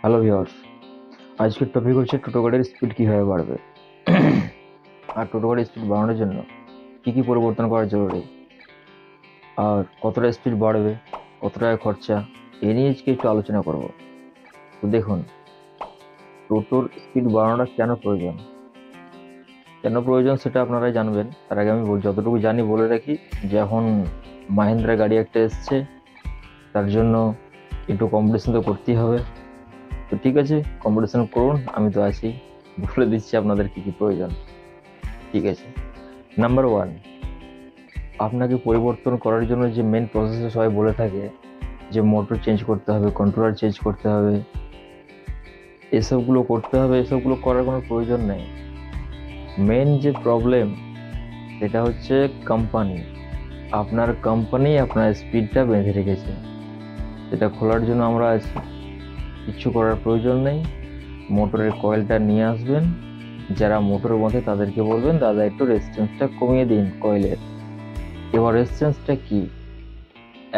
Hello viewers, আজকের topic হচ্ছে টোটো গাড়ির স্পিড কীভাবে বাড়বে আর টোটো গাড়ির স্পিড বাড়ানোর জন্য কী কী পরিবর্তন করা জরুরি আর কতটা স্পিড বাড়বে, কত টাকা খরচা, এ নিয়ে আজকে একটু আলোচনা করব। তো দেখুন, টোটোর স্পিড বাড়ানোটা কেন প্রয়োজন সেটা আপনারাই জানবেন। তার আগে আমি যতটুকু জানি বলে রাখি যে এখন মাহিন্দ্রা গাড়ি একটা এসছে, তার জন্য একটু কম্পিটিশন তো করতেই হবে। তো ঠিক আছে, কম্পিটিশন করুন, আমি তো আছি, বলে দিচ্ছি আপনাদের কী কী প্রয়োজন। ঠিক আছে, নাম্বার ওয়ান, আপনাকে পরিবর্তন করার জন্য যে মেন প্রসেস সবাই বলে থাকে যে মোটর চেঞ্জ করতে হবে, কন্ট্রোলার চেঞ্জ করতে হবে, এসবগুলো করতে হবে, এসবগুলো করার কোনো প্রয়োজন নেই। মেন যে প্রবলেম সেটা হচ্ছে কোম্পানি। আপনার কোম্পানি আপনার স্পিডটা বেঁধে রেখেছে, সেটা খোলার জন্য আমরা আছি, কিচ্ছু করার প্রয়োজন নেই। মোটরের কয়েলটা নিয়ে আসবেন, যারা মোটর বাঁধে তাদেরকে বলবেন দাদা একটু রেজিস্ট্যান্সটা কমিয়ে দিন কয়েলের। এবার রেজিস্ট্যান্সটা কি,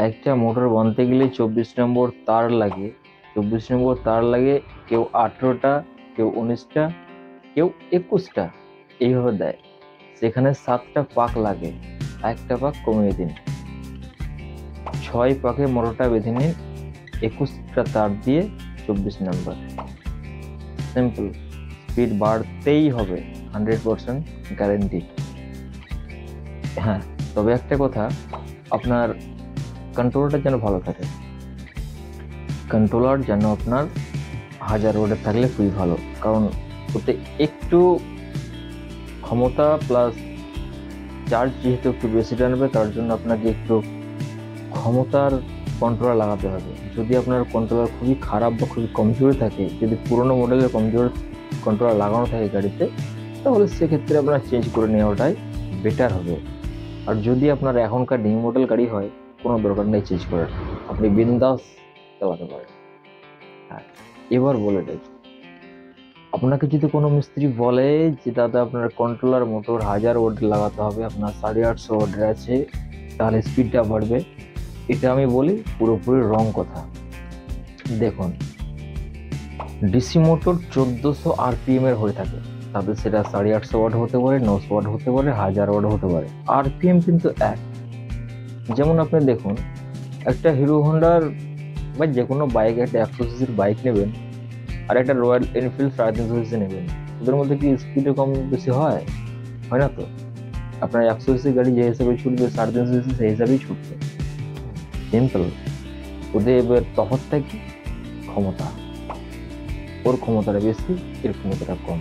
একটা মোটর বানতে গেলে 24 নম্বর তার লাগে। 24 নম্বর তার লাগে, কেউ 18টা, কেউ 19টা, কেউ 21টা, এইভাবে দেয়। সেখানে 7টা পাক লাগে, একটা পাক কমিয়ে দিন, 6 পাকে মোটরটা বেঁধে নিন, 21টা তার দিয়ে 24 নম্বর। সিম্পল, স্পিড বাড়তেই হবে, 100% গ্যারেন্টি। হ্যাঁ, তবে একটা কথা, আপনার কন্ট্রোলটা যেন ভালো থাকে। কন্ট্রোলার যেন আপনার 1000 ওয়াটের থাকলে খুবই ভালো, কারণ ওতে একটু ক্ষমতা প্লাস চার্জ যেহেতু একটু বেশি টানবে, তার জন্য আপনাকে একটু ক্ষমতার কন্ট্রোলার লাগাতে হবে। যদি আপনার কন্ট্রোলার খুবই খারাপ বা খুবই কমজোরি থাকে, যদি পুরোনো মডেলের কমজোর কন্ট্রোলার লাগানো থাকে গাড়িতে, তাহলে সেক্ষেত্রে আপনার চেঞ্জ করে নেওয়াটাই বেটার হবে। আর যদি আপনার এখনকার নিউ মডেল গাড়ি হয়, কোনো দরকার নেই চেঞ্জ করার, আপনি বিন্দাস চালাতে পারেন। হ্যাঁ, এবার বলে দেয়, আপনাকে যদি কোনো মিস্ত্রি বলে যে দাদা আপনার কন্ট্রোলার মোটর 1000 ওয়াট লাগাতে হবে, আপনার 850 ওয়াটের আছে, তাহলে স্পিডটা বাড়বে, এটা আমি বলি পুরোপুরি রং কথা। দেখুন, ডিসি মোটর 1400 আরপিএম এর হয়ে থাকে, তাদের সেটা 850 ওয়াট হতে পারে, 900 ওয়াট হতে পারে, 1000 ওয়াট হতে পারে, আরপিএম কিন্তু এক। যেমন আপনি দেখুন, একটা হিরো হন্ডার বা যে কোনো বাইক, একটা 100 সিসির বাইক নেবেন আর একটা রয়্যাল এনফিল্ড 350 সিসি নেবেন, ওদের মধ্যে কি স্পিডে কম বেশি হয়? হয় না তো। আপনার 100 সিসি গাড়ি যে হিসাবে ছুটবে, 350 সিসি সেই হিসাবেই ছুটবে। সিম্পল। ওদের এবার তফাৎটা কি? ক্ষমতা। ওর ক্ষমতাটা বেশি, এর ক্ষমতাটা কম,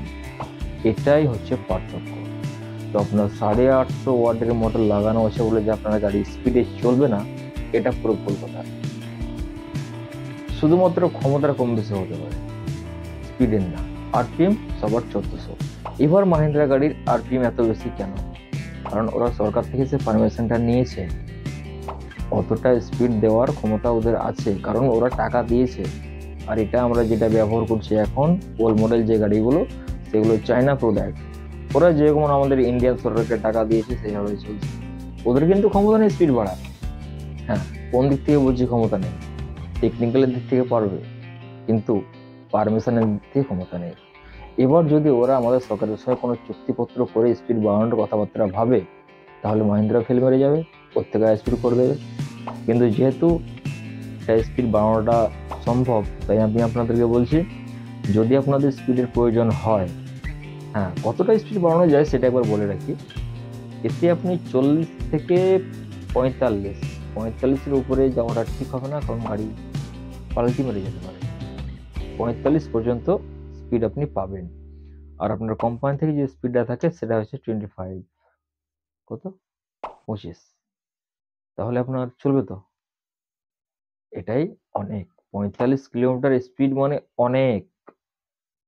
এটাই হচ্ছে পার্থক্য। তো আপনার 850 ওয়াটের মোটর লাগানো আছে বলে যে আপনার গাড়ি স্পিডে চলবে না, এটা পুরো ভুল কথা। শুধুমাত্র ক্ষমতার কম বেশি হতে পারে, স্পিডের না। আরপিএম সবার 1400। এবার মাহিন্দ্রা গাড়ির আরপিএম এত বেশি কেন? কারণ ওরা সরকার থেকে যে পারমিশনটা নিয়েছে, অতটা স্পিড দেওয়ার ক্ষমতা ওদের আছে, কারণ ওরা টাকা দিয়েছে। আর এটা আমরা যেটা ব্যবহার করছি এখন, ওল্ড মডেল যে গাড়িগুলো, সেগুলো চায়না প্রোডাক্ট। ওরা যেরকম আমাদের ইন্ডিয়ান সরকারকে টাকা দিয়েছে সেইভাবে চলছে। ওদের কিন্তু ক্ষমতা নেই স্পিড বাড়ার। হ্যাঁ, কোন দিক থেকে বলছি ক্ষমতা নেই? টেকনিক্যালের দিক থেকে পারবে, কিন্তু পারমিশনের দিক থেকে ক্ষমতা নেই। এবার যদি ওরা আমাদের সরকারের সঙ্গে কোনো চুক্তিপত্র করে স্পিড বাড়ানোর কথাবার্তা ভাবে, তাহলে মাহিন্দ্রা ফেল মেরে যাবে, ওর থেকে স্পিড করে দেবে। কিন্তু যেহেতু স্পিড বাড়ানোটা সম্ভব, তাই আমি আপনাদেরকে বলছি, যদি আপনাদের স্পিডের প্রয়োজন হয়, হ্যাঁ, কতটা স্পিড বাড়ানো যায় সেটা একবার বলে রাখি। এতে আপনি 40 থেকে 45, 45-এর উপরে যাওয়াটা ঠিক হবে না, কারণ গাড়ি পাল্টি মেরে যেতে পারে। 45 পর্যন্ত স্পিড আপনি পাবেন। আর আপনার কোম্পানি থেকে যে স্পিডটা থাকে সেটা হচ্ছে 25, কত, 25। তাহলে আপনার চলবে তো? এটাই অনেক। 45 কিলোমিটার স্পিড মানে অনেক,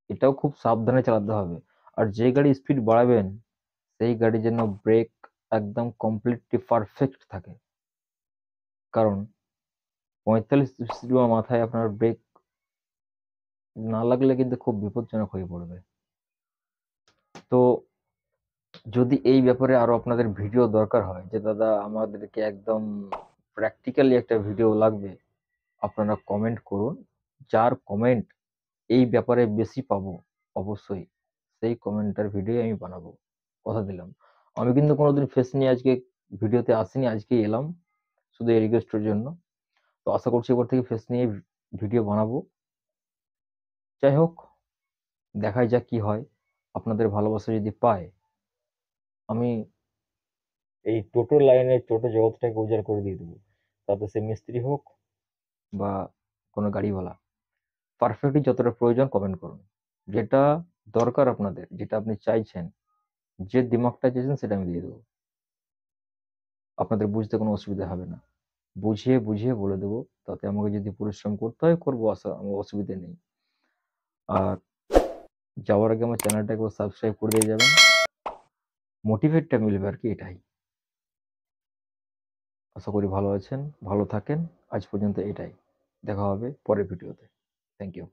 এটাও খুব সাবধানে চালাতে হবে। আর যে গাড়ি স্পিড বাড়াবেন, সেই গাড়ি যেন ব্রেক একদম কমপ্লিটলি পারফেক্ট থাকে, কারণ 45 স্পিড মাথায় আপনার ব্রেক না লাগলে কিন্তু খুব বিপজ্জনক হয়ে পড়বে। তো যদি এই ব্যাপারে আরো আপনাদের ভিডিও দরকার হয়, যে দাদা আমাদেরকে একদম প্র্যাকটিক্যালি একটা ভিডিও লাগবে, আপনারা কমেন্ট করুন। যার কমেন্ট এই ব্যাপারে বেশি পাবো অবশ্যই সেই কমেন্টার ভিডিও আমি বানাবো, কথা দিলাম। আমি কিন্তু কোনোদিন ফেস নিয়ে আজকে ভিডিওতে আসিনি, আজকে এলাম শুধু এই রিকোয়েস্টের জন্য। তো আশা করছি এবার থেকে ফেস নিয়ে ভিডিও বানাবো। যাই হোক, দেখাই যাক কি হয়। আপনাদের ভালোবাসা যদি পায়, আমি এই টোটো লাইনের টোটো জগৎটাকে উজাড় করে দিয়ে দেবো। তাতে সে মিস্ত্রি হোক বা কোনো গাড়িওয়ালা, পারফেক্টলি যতটা প্রয়োজন কমেন্ট করুন। যেটা দরকার আপনাদের, যেটা আপনি চাইছেন, যে দিমাগটা চেয়েছেন সেটা আমি দিয়ে দেবো। আপনাদের বুঝতে কোনো অসুবিধা হবে না, বুঝিয়ে বুঝিয়ে বলে দেবো। তাতে আমাকে যদি পরিশ্রম করতে হয় করবো, আমার অসুবিধা নেই। আর যাওয়ার আগে আমার চ্যানেলটাকে সাবস্ক্রাইব করে দিয়ে যাবেন, মোটিভেটটা মিলবে আর কি, এটাই। আশা করি ভালো আছেন, ভালো থাকেন। আজ পর্যন্ত এটাই, দেখা হবে পরের ভিডিওতে। Thank you.